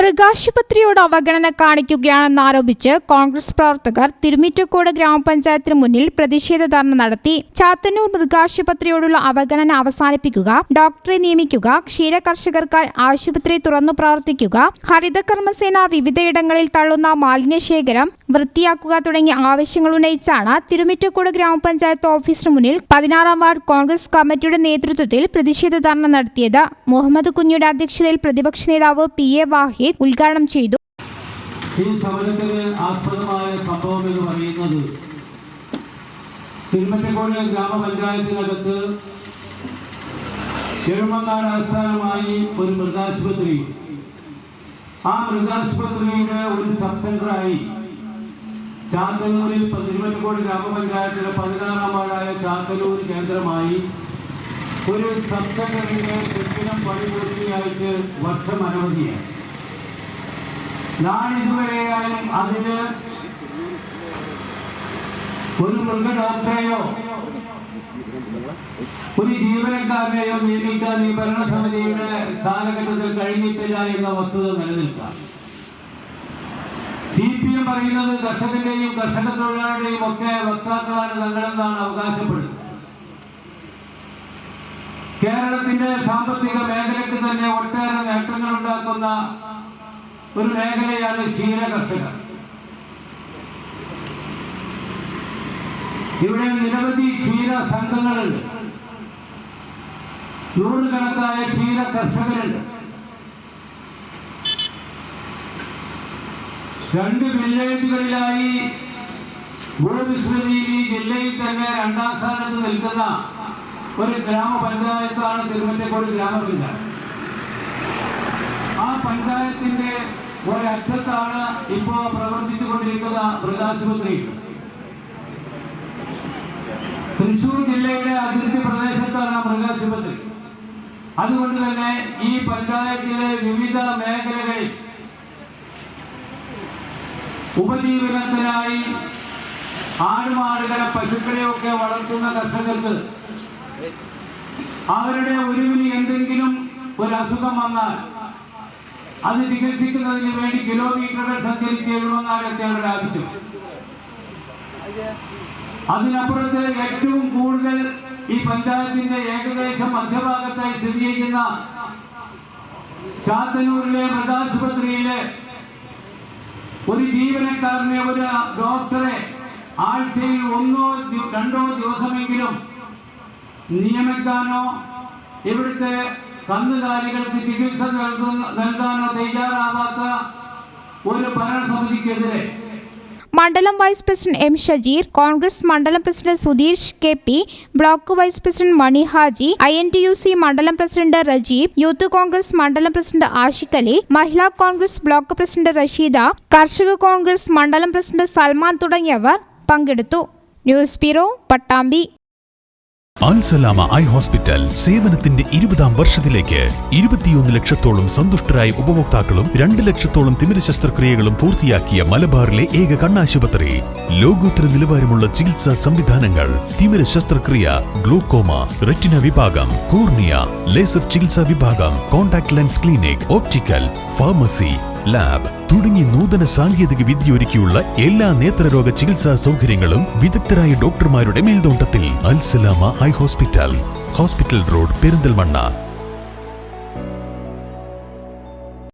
മൃഗാശുപത്രിയോട് അവഗണന കാണിക്കുകയാണെന്നാരോപിച്ച് കോൺഗ്രസ് പ്രവർത്തകർ തിരുമിറ്റക്കോട് ഗ്രാമപഞ്ചായത്തിന് മുന്നിൽ പ്രതിഷേധ ധർണ നടത്തി. ചാത്തന്നൂർ മൃഗാശുപത്രിയോടുള്ള അവഗണന അവസാനിപ്പിക്കുക, ഡോക്ടറെ നിയമിക്കുക, ക്ഷീര കർഷകർക്കായി ആശുപത്രി തുറന്നു പ്രവർത്തിക്കുക, ഹരിതകർമ്മസേന വിവിധയിടങ്ങളിൽ തള്ളുന്ന മാലിന്യശേഖരം വൃത്തിയാക്കുക തുടങ്ങിയ ആവശ്യങ്ങൾ ഉന്നയിച്ചാണ് തിരുമിറ്റക്കോട് ഗ്രാമപഞ്ചായത്ത് ഓഫീസിന് മുന്നിൽ 16-ാം വാർഡ് കോൺഗ്രസ് കമ്മിറ്റിയുടെ നേതൃത്വത്തിൽ പ്രതിഷേധ ധർണ നടത്തിയത്. മുഹമ്മദ് കുഞ്ഞിയുടെ അധ്യക്ഷതയിൽ പ്രതിപക്ഷ നേതാവ് PA വാഹിദ് ഉദ്ഘാടനം ചെയ്തു. ഈ സമരത്തിന് ആസ്പദമായ സംഭവം എന്ന് പറയുന്നത് തിരുമറ്റക്കോട് ഗ്രാമപഞ്ചായത്തിനകത്ത് എഴുമങ്ങാട് ആസ്ഥാനമായി ഒരു മൃഗാശുപത്രി, ആ മൃഗാശുപത്രിയുടെ ഒരു സബ് സെന്ററായി ചാത്തന്നൂരിൽ തിരുമറ്റക്കോട് ഗ്രാമപഞ്ചായത്തിലെ 16-ാം വാർഡായ ചാത്തന്നൂർ കേന്ദ്രമായി ഒരു സബ് സെന്ററിന്റെ കെട്ടിടം പണിപൂർത്തിയായിട്ട് വർഷം അനവധിയായി. നാളിതുവരെയായും അതിന് ഒരു മൃഗ ഡോക്ടറെയോ ഒരു ജീവനക്കാരനെയോ നിയമിക്കാൻ ഈ ഭരണസമിതിയുടെ കാലഘട്ടത്തിൽ കഴിഞ്ഞിട്ടില്ല എന്ന വസ്തുത നിലനിൽക്കാം. CPM പറയുന്നത് കർഷകന്റെയും കർഷക തൊഴിലാളിയുടെയും ഒക്കെ വക്താക്കളാണ് തങ്ങളെന്നാണ് അവകാശപ്പെടുന്നത്. കേരളത്തിന്റെ സാമ്പത്തിക മേഖലയ്ക്ക് തന്നെ ഒട്ടേറെ നേട്ടങ്ങൾ ഉണ്ടാക്കുന്ന ഒരു മേഖലയാണ് ക്ഷീര കർഷകർ. ഇവിടെ നിരവധി ക്ഷീര സംഘങ്ങളുണ്ട്, നൂറുകണക്കായ ക്ഷീര കർഷകരുണ്ട്. 2 വില്ലേജുകളിലായി ഭൂവിസ്തൃതിയിൽ ഈ ജില്ലയിൽ തന്നെ 2-ാം സ്ഥാനത്ത് നിൽക്കുന്ന ഒരു ഗ്രാമപഞ്ചായത്താണ് തിരുമറ്റക്കോട് ഗ്രാമപഞ്ചായത്ത്. ആ പഞ്ചായത്തിന്റെ ഒരറ്റത്താണ് ഇപ്പോൾ പ്രവർത്തിച്ചുകൊണ്ടിരിക്കുന്ന മൃഗാശുപത്രി. തൃശൂർ ജില്ലയുടെ അതിർത്തി പ്രദേശത്താണ് മൃഗാശുപത്രി. അതുകൊണ്ട് തന്നെ ഈ പഞ്ചായത്തിലെ വിവിധ മേഖലകളിൽ ഉപജീവനത്തിനായി ആടുമാടുകളെ പശുക്കളെയൊക്കെ വളർത്തുന്ന കർഷകർക്ക് അവരുടെ ഒരുവിന് എന്തെങ്കിലും ഒരു അസുഖം വന്നാൽ അത് ചികിത്സിക്കുന്നതിന് വേണ്ടി കിലോമീറ്ററുകൾ സഞ്ചരിച്ച് എഴുമങ്ങാട് എത്തേണ്ട ആവശ്യം. അതിനപ്പുറത്ത് ഏറ്റവും കൂടുതൽ ഈ പഞ്ചായത്തിന്റെ ഏകദേശം മധ്യഭാഗത്തായി സ്ഥിതി ചെയ്യുന്ന ചാത്തന്നൂരിലെ മൃഗാശുപത്രിയിലെ ഒരു ജീവനക്കാരനെ, ഒരു ഡോക്ടറെ ആഴ്ചയിൽ 1-2 ദിവസമെങ്കിലും നിയമിക്കാനോ ഇവിടുത്തെ കന്നുകാലികൾക്ക് ചികിത്സ നൽകാനോ തയ്യാറാവാത്ത ഒരു ഭരണസമിതിക്കെതിരെ മണ്ഡലം vice president M. Shajeer, Congress മണ്ഡലം president Sudheesh KP, block vice president Mani Haji, INTUC മണ്ഡലം പ്രസിഡന്റ് റജീബ്, യൂത്ത് കോൺഗ്രസ് മണ്ഡലം president Ashiq Ali, Mahila Congress block president Rasheeda, Karshaka Congress മണ്ഡലം പ്രസിഡന്റ് സൽമാൻ തുടങ്ങിയവർ പങ്കെടുത്തു. News bureau, Pattambi. Alsalama eye hospital സേവനത്തിന്റെ 20-ാം വർഷത്തിലേക്ക് 21 ലക്ഷത്തോളം സന്തുഷ്ടരായ ഉപഭോക്താക്കളും 2 ലക്ഷത്തോളം തിമിര ശസ്ത്രക്രിയകളും പൂർത്തിയാക്കിയ മലബാറിലെ ഏക കണ്ണാശുപത്രി. ലോകോത്തര നിലവാരമുള്ള ചികിത്സാ സംവിധാനങ്ങൾ, തിമിര ശസ്ത്രക്രിയ, ഗ്ലൂക്കോമ, റെറ്റിന വിഭാഗം, കോർണിയ, ലേസർ ചികിത്സാ വിഭാഗം, contact lens clinic, optical, pharmacy, lab തുടങ്ങി നൂതന സാങ്കേതിക വിദ്യയൊരുക്കിയുള്ള എല്ലാ നേത്രരോഗ ചികിത്സാ സൗകര്യങ്ങളും വിദഗ്ധരായ ഡോക്ടർമാരുടെ മേൽനോട്ടത്തിൽ. Al Salama eye hospital, hospital road, Perinthalmanna.